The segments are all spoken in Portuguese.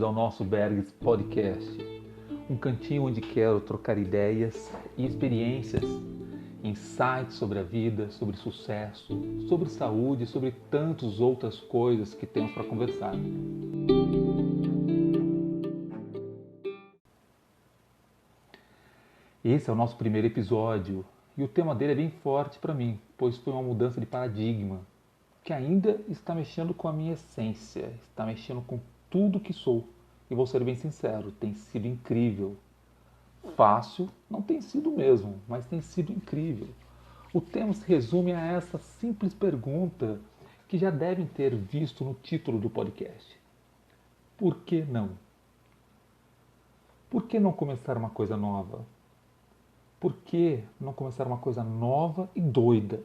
ao nosso Bergs Podcast, um cantinho onde quero trocar ideias e experiências, insights sobre a vida, sobre sucesso, sobre saúde e sobre tantas outras coisas que temos para conversar. Esse é o nosso primeiro episódio e o tema dele é bem forte para mim, pois foi uma mudança de paradigma que ainda está mexendo com a minha essência, está mexendo com tudo que sou. E vou ser bem sincero, tem sido incrível. Fácil não tem sido mesmo, mas tem sido incrível. O tema se resume a essa simples pergunta que já devem ter visto no título do podcast. Por que não? Por que não começar uma coisa nova? Por que não começar uma coisa nova e doida?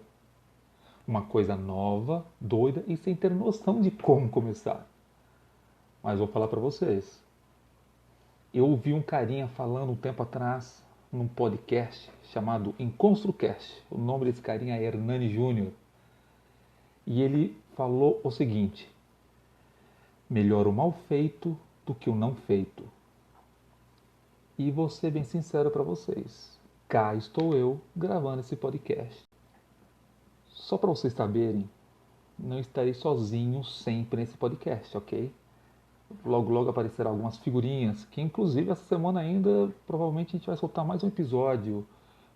Uma coisa nova, doida e sem ter noção de como começar. Mas vou falar para vocês. Eu ouvi um carinha falando um tempo atrás num podcast chamado EnconstruCast. O nome desse carinha é Hernani Júnior. E ele falou o seguinte: melhor o mal feito do que o não feito. E vou ser bem sincero para vocês. Cá estou eu gravando esse podcast. Só para vocês saberem, não estarei sozinho sempre nesse podcast, ok? Logo aparecerão algumas figurinhas, que inclusive essa semana ainda provavelmente a gente vai soltar mais um episódio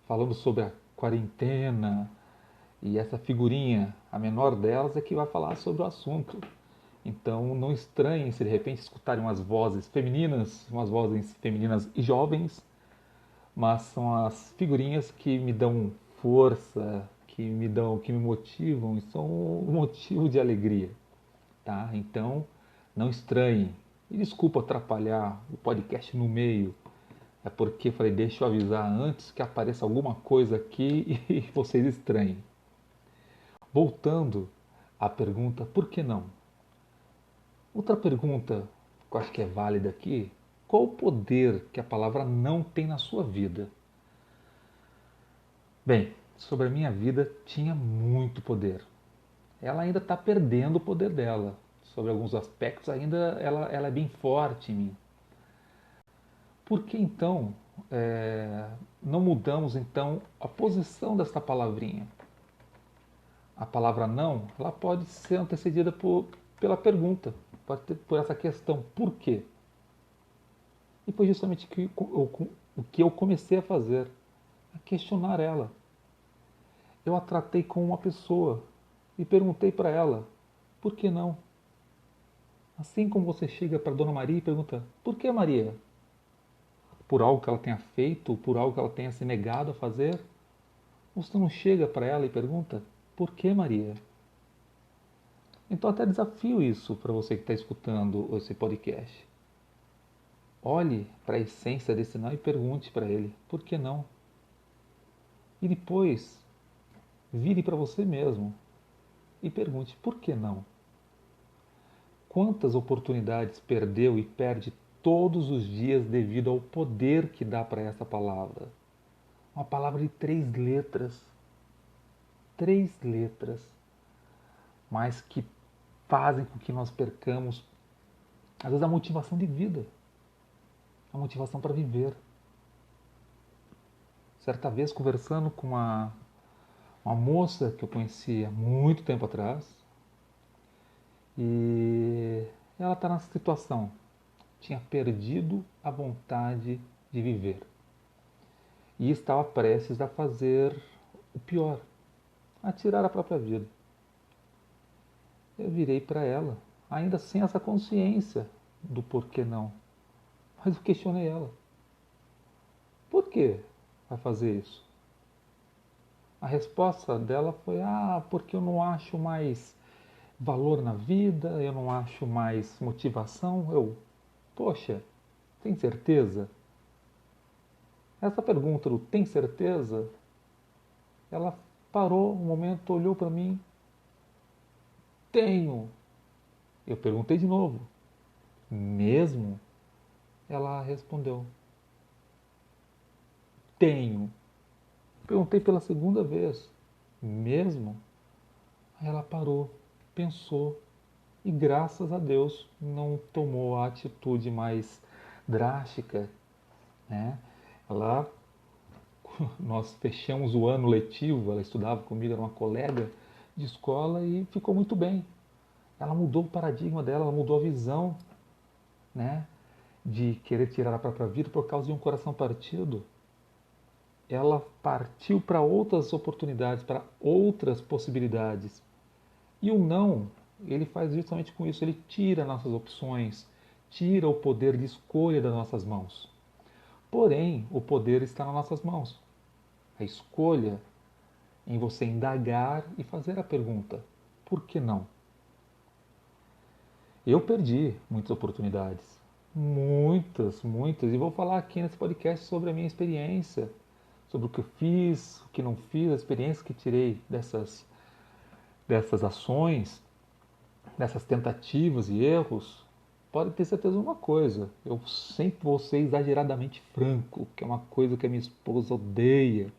falando sobre a quarentena. E essa figurinha, a menor delas, é que vai falar sobre o assunto. Então não estranhem se de repente escutarem umas vozes femininas e jovens, mas são as figurinhas que me dão força, que me motivam e são um motivo de alegria, tá? Então não estranhem. E desculpa atrapalhar o podcast no meio. É porque falei, deixa eu avisar antes que apareça alguma coisa aqui e vocês estranhem. Voltando à pergunta, por que não? Outra pergunta que eu acho que é válida aqui, qual o poder que a palavra não tem na sua vida? Bem, sobre a minha vida tinha muito poder. Ela ainda está perdendo o poder dela. Sobre alguns aspectos ainda ela é bem forte em mim. Por que então não mudamos então a posição dessa palavrinha? A palavra não, ela pode ser antecedida pela pergunta, pode ter, por essa questão, por quê? E foi justamente o que eu comecei a fazer, a questionar ela. Eu a tratei como uma pessoa e perguntei para ela, por que não? Assim como você chega para Dona Maria e pergunta, por que Maria? Por algo que ela tenha feito, por algo que ela tenha se negado a fazer? Você não chega para ela e pergunta, por que Maria? Então até desafio isso para você que está escutando esse podcast. Olhe para a essência desse não e pergunte para ele, por que não? E depois, vire para você mesmo e pergunte, por que não? Quantas oportunidades perdeu e perde todos os dias devido ao poder que dá para essa palavra? Uma palavra de 3 letras, mas que fazem com que nós percamos, às vezes, a motivação de vida, a motivação para viver. Certa vez, conversando com uma moça que eu conheci há muito tempo atrás, e ela está nessa situação, tinha perdido a vontade de viver e estava prestes a fazer o pior, a tirar a própria vida. Eu virei para ela, ainda sem essa consciência do porquê não, mas eu questionei ela. Por que vai fazer isso? A resposta dela foi, porque eu não acho mais valor na vida, eu não acho mais motivação. Poxa, tem certeza? Essa pergunta do tem certeza, ela parou um momento, olhou para mim, tenho. Eu perguntei de novo, mesmo? Ela respondeu, tenho. Perguntei pela segunda vez, mesmo? Aí ela parou, pensou e graças a Deus não tomou a atitude mais drástica, né? Ela, nós fechamos o ano letivo, ela estudava comigo, era uma colega de escola e ficou muito bem. Ela mudou o paradigma dela, ela mudou a visão, né, de querer tirar a própria vida por causa de um coração partido. Ela partiu para outras oportunidades, para outras possibilidades. E o não, ele faz justamente com isso, ele tira nossas opções, tira o poder de escolha das nossas mãos. Porém, o poder está nas nossas mãos. A escolha em você indagar e fazer a pergunta: por que não? Eu perdi muitas oportunidades. Muitas, muitas. E vou falar aqui nesse podcast sobre a minha experiência, sobre o que eu fiz, o que não fiz, as experiências que tirei dessas ações, dessas tentativas e erros. Pode ter certeza de uma coisa: eu sempre vou ser exageradamente franco, que é uma coisa que a minha esposa odeia.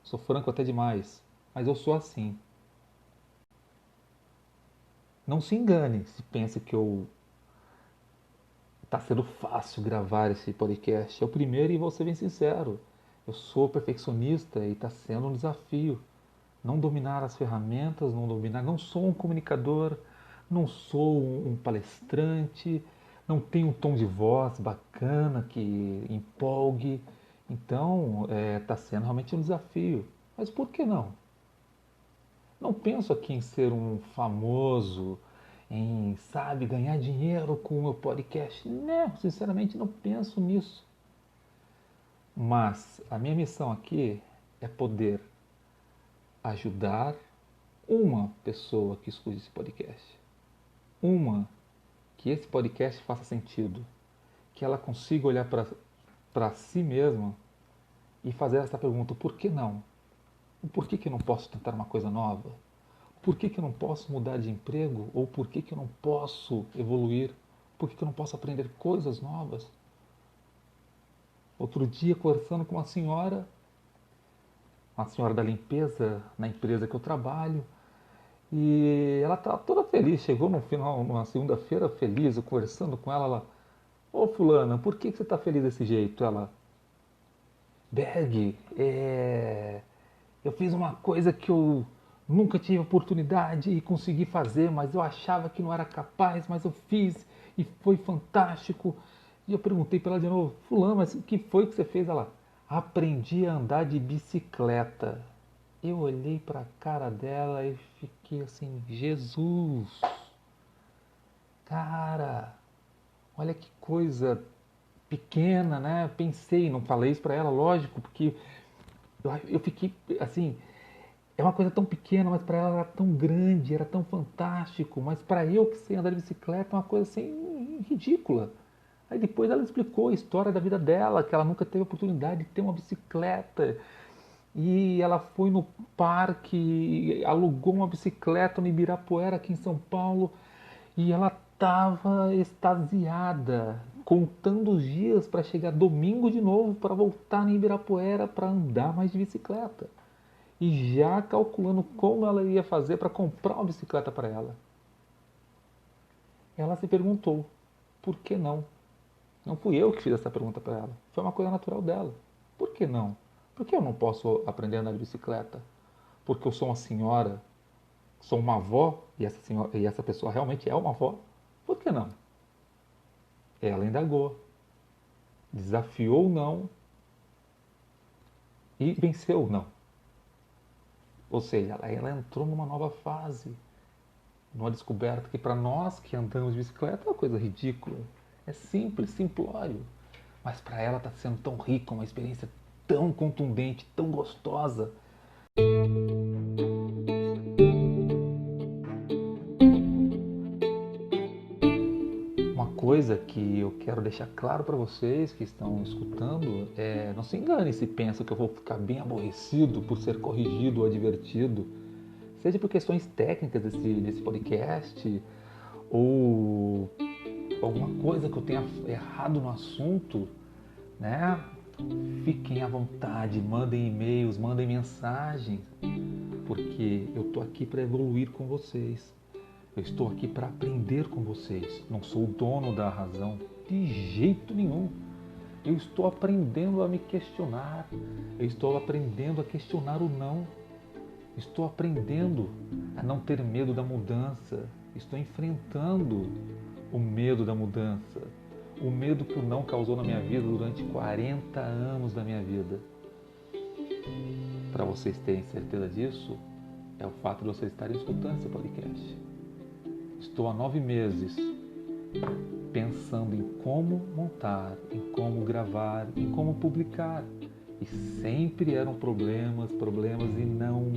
Sou franco até demais, mas eu sou assim. Não se engane se pensa que está sendo fácil gravar esse podcast. É o primeiro e vou ser bem sincero. Eu sou perfeccionista e está sendo um desafio. Não dominar as ferramentas, não sou um comunicador, não sou um palestrante, não tenho um tom de voz bacana que empolgue. Então, está sendo realmente um desafio. Mas por que não? Não penso aqui em ser um famoso, em, sabe, ganhar dinheiro com o meu podcast. Não, sinceramente não penso nisso. Mas a minha missão aqui é poder ajudar uma pessoa que escute esse podcast. Que esse podcast faça sentido. Que ela consiga olhar para si mesma e fazer essa pergunta: por que não? Por que eu não posso tentar uma coisa nova? Por que eu não posso mudar de emprego? Ou por que eu não posso evoluir? Por que eu não posso aprender coisas novas? Outro dia, conversando com uma senhora da limpeza na empresa que eu trabalho, e ela estava toda feliz, chegou no final, numa segunda-feira feliz, eu conversando com ela, ô fulana, por que você está feliz desse jeito? Ela, Berg, eu fiz uma coisa que eu nunca tive oportunidade e consegui fazer, mas eu achava que não era capaz, mas eu fiz e foi fantástico. E eu perguntei para ela de novo: fulano, mas o que foi que você fez? Ela: aprendi a andar de bicicleta. Eu olhei para a cara dela e fiquei assim: Jesus, cara, olha que coisa pequena, né? Pensei, não falei isso para ela, lógico, porque eu fiquei assim, é uma coisa tão pequena, mas para ela era tão grande, era tão fantástico, mas para eu que sei andar de bicicleta é uma coisa assim ridícula. Aí depois ela explicou a história da vida dela, que ela nunca teve oportunidade de ter uma bicicleta. E ela foi no parque, alugou uma bicicleta no Ibirapuera, aqui em São Paulo, e ela estava extasiada, contando os dias para chegar domingo de novo, para voltar no Ibirapuera para andar mais de bicicleta. E já calculando como ela ia fazer para comprar uma bicicleta para ela. Ela se perguntou: por que não? Não fui eu que fiz essa pergunta para ela. Foi uma coisa natural dela. Por que não? Por que eu não posso aprender a andar de bicicleta? Porque eu sou uma senhora, sou uma avó, e essa pessoa realmente é uma avó? Por que não? Ela indagou, desafiou o não e venceu o não. Ou seja, ela entrou numa nova fase, numa descoberta que para nós que andamos de bicicleta é uma coisa ridícula. É simples, simplório. Mas para ela está sendo tão rica, uma experiência tão contundente, tão gostosa. Uma coisa que eu quero deixar claro para vocês que estão escutando é: não se engane se pensa que eu vou ficar bem aborrecido por ser corrigido ou advertido, seja por questões técnicas desse podcast ou alguma coisa que eu tenha errado no assunto, né? Fiquem à vontade, mandem e-mails, mandem mensagens, porque eu tô aqui para evoluir com vocês. Eu estou aqui para aprender com vocês. Não sou o dono da razão, de jeito nenhum. Eu estou aprendendo a me questionar. Eu estou aprendendo a questionar o não. Estou aprendendo a não ter medo da mudança. Estou enfrentando o medo da mudança. O medo que o não causou na minha vida durante 40 anos da minha vida. Para vocês terem certeza disso, é o fato de vocês estarem escutando esse podcast. Estou há 9 meses pensando em como montar, em como gravar, em como publicar. E sempre eram problemas e não.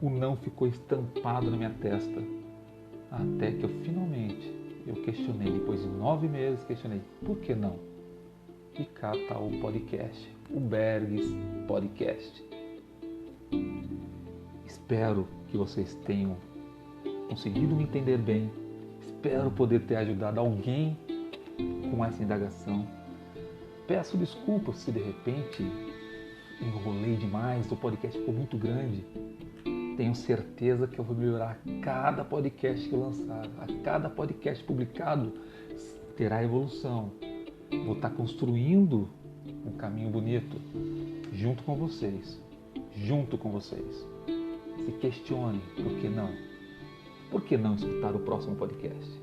O não ficou estampado na minha testa. Até que eu finalmente questionei, depois de 9 meses, questionei, por que não? E cá está o podcast, o Bergs Podcast. Espero que vocês tenham conseguido me entender bem. Espero poder ter ajudado alguém com essa indagação. Peço desculpas se de repente enrolei demais, o podcast ficou muito grande. Tenho certeza que eu vou melhorar a cada podcast que eu lançar, a cada podcast publicado terá evolução. Vou estar construindo um caminho bonito junto com vocês. Se questione, por que não? Por que não escutar o próximo podcast?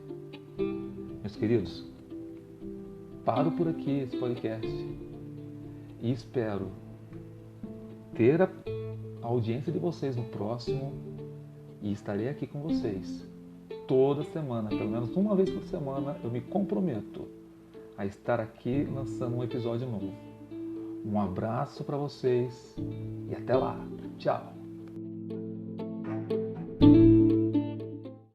Meus queridos, paro por aqui esse podcast e espero ter a audiência de vocês no próximo e estarei aqui com vocês toda semana, pelo menos uma vez por semana eu me comprometo a estar aqui lançando um episódio novo. Um abraço para vocês e até lá. Tchau!